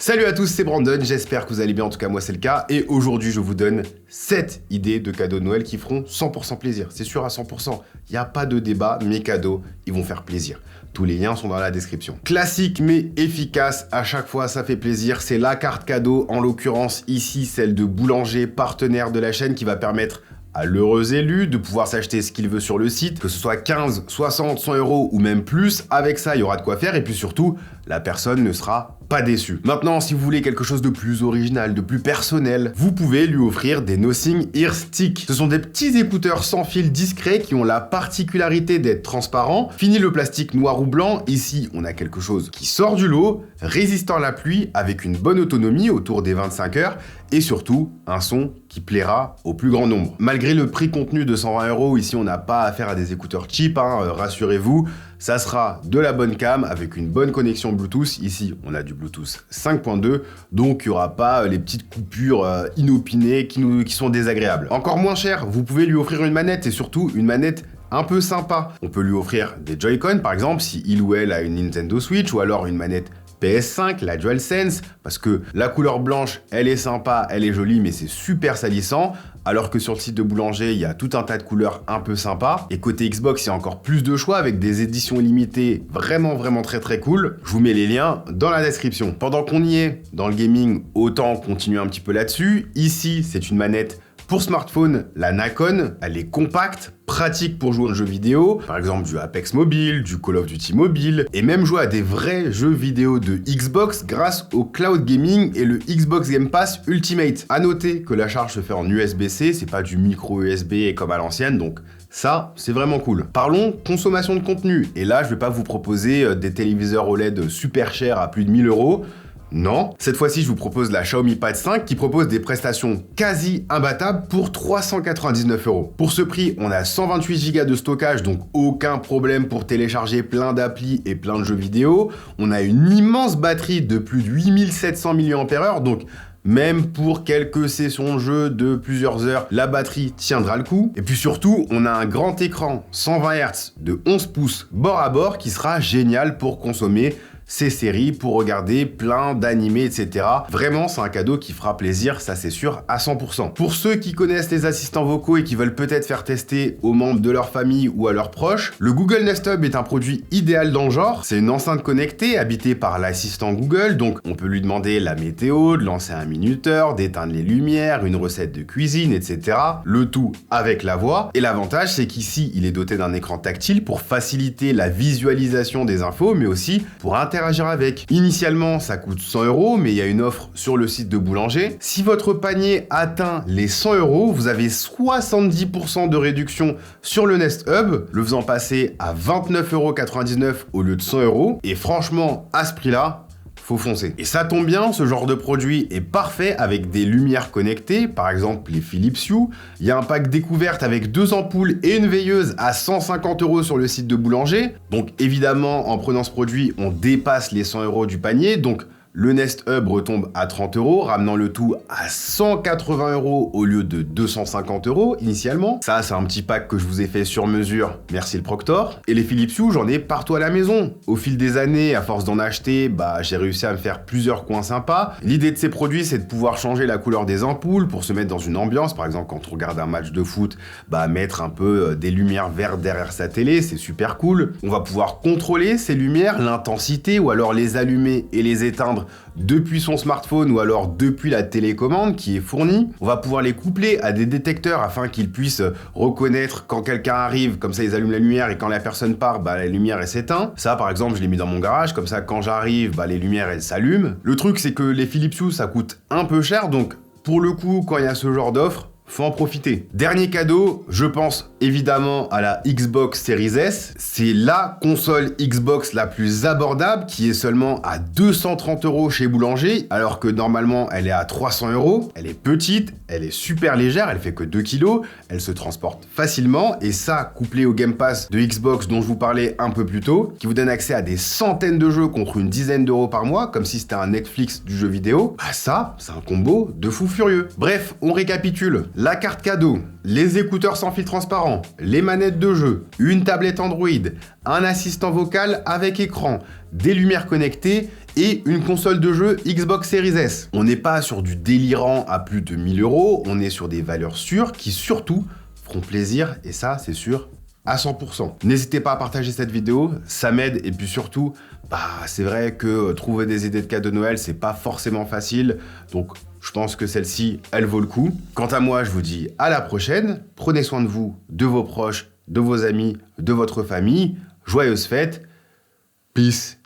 Salut à tous, c'est Brandon, j'espère que vous allez bien, en tout cas moi c'est le cas, et aujourd'hui je vous donne 7 idées de cadeaux de Noël qui feront 100% plaisir, c'est sûr à 100%, il n'y a pas de débat, mes cadeaux, ils vont faire plaisir. Tous les liens sont dans la description. Classique mais efficace, à chaque fois ça fait plaisir, c'est la carte cadeau, en l'occurrence ici celle de Boulanger, partenaire de la chaîne, qui va permettre à l'heureux élu de pouvoir s'acheter ce qu'il veut sur le site, que ce soit 15, 60, 100 euros ou même plus. Avec ça, il y aura de quoi faire et puis surtout, la personne ne sera pas déçue. Maintenant, si vous voulez quelque chose de plus original, de plus personnel, vous pouvez lui offrir des Nothing Ear Stick. Ce sont des petits écouteurs sans fil discrets qui ont la particularité d'être transparents. Fini le plastique noir ou blanc, ici on a quelque chose qui sort du lot, résistant à la pluie, avec une bonne autonomie autour des 25 heures et surtout un son qui plaira au plus grand nombre. Malgré le prix contenu de 120 euros, ici on n'a pas affaire à des écouteurs cheap, rassurez-vous, ça sera de la bonne cam avec une bonne connexion Bluetooth. Ici on a du Bluetooth 5.2, donc il n'y aura pas les petites coupures inopinées qui sont désagréables. Encore moins cher, vous pouvez lui offrir une manette et surtout une manette un peu sympa. On peut lui offrir des Joy-Con par exemple si il ou elle a une Nintendo Switch, ou alors une manette PS5, la DualSense, parce que la couleur blanche, elle est sympa, elle est jolie, mais c'est super salissant, alors que sur le site de Boulanger, il y a tout un tas de couleurs un peu sympas. Et côté Xbox, il y a encore plus de choix avec des éditions limitées vraiment très cool. Je vous mets les liens dans la description. Pendant qu'on y est dans le gaming, autant continuer un petit peu là-dessus. Ici, c'est une manette pour smartphone, la Nacon, elle est compacte, pratique pour jouer aux jeux vidéo, par exemple du Apex Mobile, du Call of Duty Mobile, et même jouer à des vrais jeux vidéo de Xbox grâce au cloud gaming et le Xbox Game Pass Ultimate. À noter que la charge se fait en USB-C, c'est pas du micro USB comme à l'ancienne, donc ça, c'est vraiment cool. Parlons consommation de contenu, et là, je vais pas vous proposer des téléviseurs OLED super chers à plus de 1000 euros. Non, cette fois-ci je vous propose la Xiaomi Pad 5 qui propose des prestations quasi imbattables pour 399 euros. Pour ce prix, on a 128 Go de stockage, donc aucun problème pour télécharger plein d'applis et plein de jeux vidéo. On a une immense batterie de plus de 8700 mAh, donc même pour quelques sessions de jeu de plusieurs heures, la batterie tiendra le coup. Et puis surtout, on a un grand écran 120 Hz de 11 pouces bord à bord qui sera génial pour consommer ces séries, pour regarder plein d'animés, etc. Vraiment, c'est un cadeau qui fera plaisir, ça c'est sûr, à 100%. Pour ceux qui connaissent les assistants vocaux et qui veulent peut-être faire tester aux membres de leur famille ou à leurs proches, le Google Nest Hub est un produit idéal dans le genre. C'est une enceinte connectée habitée par l'assistant Google, donc on peut lui demander la météo, de lancer un minuteur, d'éteindre les lumières, une recette de cuisine, etc. Le tout avec la voix. Et l'avantage, c'est qu'ici, il est doté d'un écran tactile pour faciliter la visualisation des infos, mais aussi pour interagir avec. Initialement, ça coûte 100 euros, mais il y a une offre sur le site de Boulanger. Si votre panier atteint les 100 euros, vous avez 70% de réduction sur le Nest Hub, le faisant passer à 29,99 € au lieu de 100 euros. Et franchement, à ce prix-là, faut foncer. Et ça tombe bien, ce genre de produit est parfait avec des lumières connectées, par exemple les Philips Hue. Il y a un pack découverte avec 2 ampoules et une veilleuse à 150 € sur le site de Boulanger. Donc évidemment, en prenant ce produit, on dépasse les 100 euros du panier. Donc le Nest Hub retombe à 30 €, ramenant le tout à 180 € au lieu de 250 € initialement. Ça, c'est un petit pack que je vous ai fait sur mesure, merci le Proctor. Et les Philips Hue, j'en ai partout à la maison. Au fil des années, à force d'en acheter, j'ai réussi à me faire plusieurs coins sympas. L'idée de ces produits, c'est de pouvoir changer la couleur des ampoules pour se mettre dans une ambiance. Par exemple, quand on regarde un match de foot, mettre un peu des lumières vertes derrière sa télé, c'est super cool. On va pouvoir contrôler ces lumières, l'intensité, ou alors les allumer et les éteindre depuis son smartphone ou alors depuis la télécommande qui est fournie. On va pouvoir les coupler à des détecteurs afin qu'ils puissent reconnaître quand quelqu'un arrive, comme ça ils allument la lumière, et quand la personne part, la lumière elle s'éteint. Ça par exemple, je l'ai mis dans mon garage, comme ça quand j'arrive, les lumières elles s'allument. Le truc c'est que les Philips Hue ça coûte un peu cher, donc pour le coup quand il y a ce genre d'offre, faut en profiter. Dernier cadeau, je pense évidemment à la Xbox Series S. C'est la console Xbox la plus abordable qui est seulement à 230 € chez Boulanger, alors que normalement elle est à 300 €. Elle est petite, elle est super légère, elle fait que 2 kg, elle se transporte facilement, et ça, couplé au Game Pass de Xbox dont je vous parlais un peu plus tôt, qui vous donne accès à des centaines de jeux contre une dizaine d'euros par mois, comme si c'était un Netflix du jeu vidéo, ça, c'est un combo de fou furieux. Bref, on récapitule. La carte cadeau, les écouteurs sans fil transparent, les manettes de jeu, une tablette Android, un assistant vocal avec écran, des lumières connectées et une console de jeu Xbox Series S. On n'est pas sur du délirant à plus de 1000 €, on est sur des valeurs sûres qui surtout feront plaisir, et ça c'est sûr à 100%. N'hésitez pas à partager cette vidéo, ça m'aide, et puis surtout, c'est vrai que trouver des idées de cadeaux de Noël, c'est pas forcément facile, donc je pense que celle-ci, elle vaut le coup. Quant à moi, je vous dis à la prochaine, prenez soin de vous, de vos proches, de vos amis, de votre famille, joyeuses fêtes, peace.